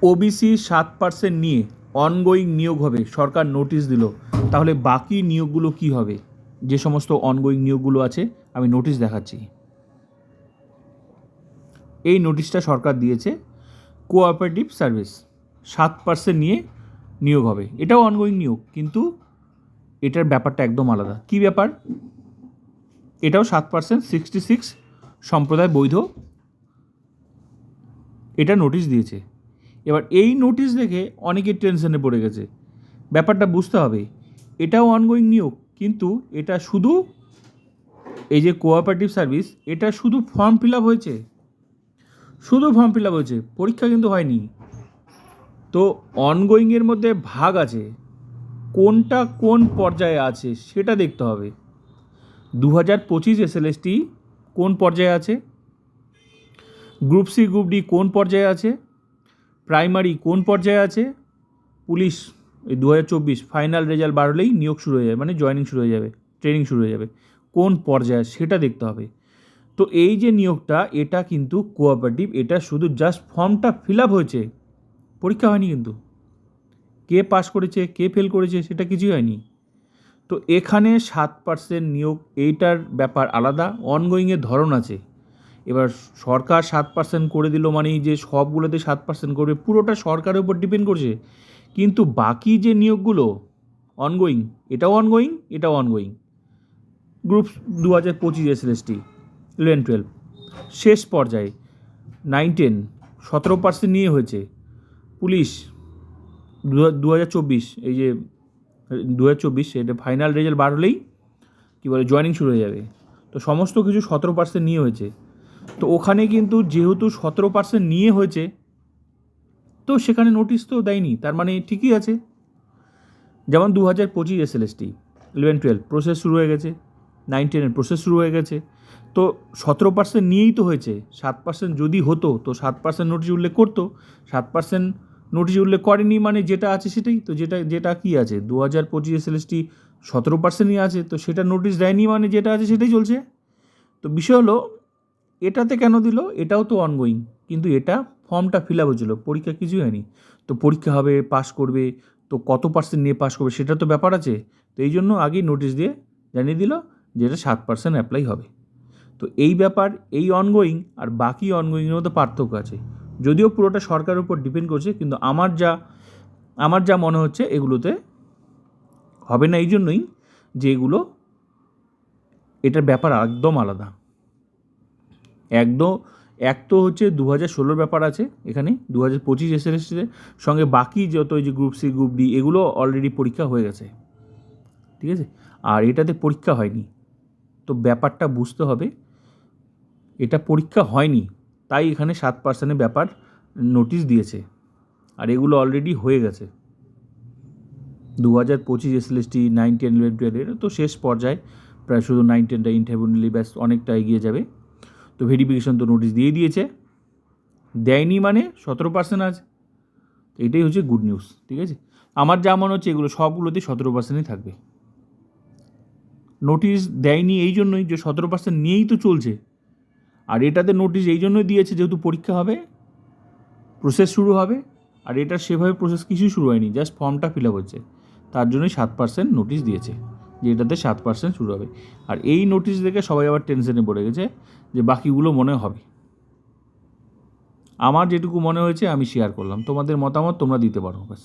OBC 7% নিয়ে ongoing নিয়োগ হবে, সরকার নোটিশ দিল। তাহলে বাকি নিয়োগগুলো কি হবে? যে সমস্ত অনগোয়িং নিয়োগগুলো আছে আমি নোটিশ দেখাচ্ছি। এই নোটিশটা সরকার দিয়েছে, কোঅপারেটিভ সার্ভিস 7% নিয়ে নিয়োগ হবে। এটাও অনগোয়িং নিয়োগ, কিন্তু এটার ব্যাপারটা একদম আলাদা। কি ব্যাপার? এটাও 7%, 66 সম্প্রদায় বৈধ, এটা নোটিশ দিয়েছে। এবার এই নোটিশ দেখে অনেকে টেনশনে পড়ে গেছে। ব্যাপারটা বুঝতে হবে, এটাও অনগোয়িং নিয়োগ, কিন্তু এটা শুধু এই যে কোঅপারেটিভ সার্ভিস, এটা শুধু ফর্ম ফিল আপ হয়েছে, পরীক্ষা কিন্তু হয়নি। তো অনগোয়িংয়ের মধ্যে ভাগ আছে, কোনটা কোন পর্যায়ে আছে সেটা দেখতে হবে। 2025 SLST কোন পর্যায়ে আছে, গ্রুপ সি গ্রুপ ডি কোন পর্যায়ে আছে, প্রাইমারি কোন পর্যায়ে আছে, পুলিশ এই 2024 ফাইনাল রেজাল্ট বার হলেই নিয়োগ শুরু হয়ে যাবে, মানে জয়েনিং শুরু হয়ে যাবে, ট্রেনিং শুরু হয়ে যাবে। কোন পর্যায়ে সেটা দেখতে হবে। তো এই যে নিয়োগটা, এটা কিন্তু কোঅপারেটিভ, এটা শুধু জাস্ট ফর্মটা ফিল আপ হয়েছে, পরীক্ষা হয়নি। কিন্তু কে পাস করেছে কে ফেল করেছে সেটা কিছুই হয়নি। তো এখানে 7% নিয়োগ, এইটার ব্যাপার আলাদা, অনগোয়িংয়ের ধরন আছে। এবার সরকার 7% করে দিল মানে যে সবগুলোতে 7% করবে, পুরোটা সরকারের উপর ডিপেন্ড করছে। কিন্তু বাকি যে নিয়োগগুলো অনগোয়িং, এটাও অনগোয়িং। গ্রুপ 2025 SLST 11-12 শেষ পর্যায়ে, 9-10 17% নিয়ে হয়েছে। পুলিশ 2024, এই যে 2024 এটা ফাইনাল রেজাল্ট বার হলেই কী বলে জয়েনিং শুরু হয়ে যাবে। তো সমস্ত কিছু 17% নিয়ে হয়েছে। তো ওখানে কিন্তু যেহেতু 17% নিয়ে হয়েছে, তো সেখানে নোটিশ তো দেয়নি, তার মানে ঠিকই আছে। যেমন 2025 SLST 11-12 প্রসেস শুরু হয়ে গেছে, 9-10 প্রসেস শুরু হয়ে গেছে। তো 17% নিয়েই তো হয়েছে। 7% যদি হতো তো 7% নোটিশ উল্লেখ করতো, 7% নোটিশ উল্লেখ করেনি, মানে যেটা আছে সেটাই তো। যেটা কি আছে 2025 SLST 17% আছে, তো সেটা নোটিশ দেয়নি, মানে যেটা আছে সেটাই চলছে। তো বিষয় হলো এটাতে কেন দিল, এটাও তো অনগোয়িং, কিন্তু এটা ফর্মটা ফিল আপ হয়েছিল, পরীক্ষা কিছুই হয়নি। তো পরীক্ষা হবে, পাস করবে, তো কত পার্সেন্ট নিয়ে পাস করবে সেটা তো ব্যাপার আছে। তো এই জন্য আগেই নোটিশ দিয়ে জানিয়ে দিল যে এটা 7% অ্যাপ্লাই হবে। তো এই ব্যাপার, এই অনগোয়িং আর বাকি অনগোয়িংয়ের মধ্যে পার্থক্য আছে। যদিও পুরোটা সরকারের উপর ডিপেন্ড করছে, কিন্তু আমার যা মনে হচ্ছে এগুলোতে হবে না, এই জন্যই যে এগুলো, এটার ব্যাপার একদম আলাদা। এক তো হচ্ছে 2016 ব্যাপার আছে এখানে, 2025 SLSTর সঙ্গে বাকি যত এই যে গ্রুপ সি গ্রুপ ডি এগুলো অলরেডি পরীক্ষা হয়ে গেছে, ঠিক আছে। আর এটাতে পরীক্ষা হয়নি, তো ব্যাপারটা বুঝতে হবে, এটা পরীক্ষা হয়নি, তাই এখানে 7% ব্যাপার নোটিশ দিয়েছে। আর এগুলো অলরেডি হয়ে গেছে। 2025 SLST 9-10 11-12 তো শেষ পর্যায়ে, প্রায় শুধু 9-10টা ইন্টারভিউ নিলে ব্যাস অনেকটা এগিয়ে যাবে। তো ভেরিফিকেশন তো নোটিশ দিয়ে দিয়েছে, দেয়নি মানে 17% আছে। এটাই হচ্ছে গুড নিউজ, ঠিক আছে। আমার যা মনে হচ্ছে এগুলো সবগুলোতেই 17%ই থাকবে। নোটিশ দেয়নি এই জন্যই যে 17% নিয়েই তো চলছে। আর এটাতে নোটিশ এই জন্যই দিয়েছে যেহেতু পরীক্ষা হবে, প্রসেস শুরু হবে। আর এটা সেভাবে প্রসেস কিছুই শুরু হয়নি, জাস্ট ফর্মটা ফিল আপ হচ্ছে, তার জন্যই 7% নোটিশ দিয়েছে যে এটাতে 7% শুরু হবে। আর এই নোটিশ দেখে সবাই আবার টেনশনে পড়ে গেছে যে বাকিগুলো মনে হবে। আমার যেটুকু মনে হয়েছে আমি শেয়ার করলাম, তোমাদের মতামত তোমরা দিতে পারো ব্যাস।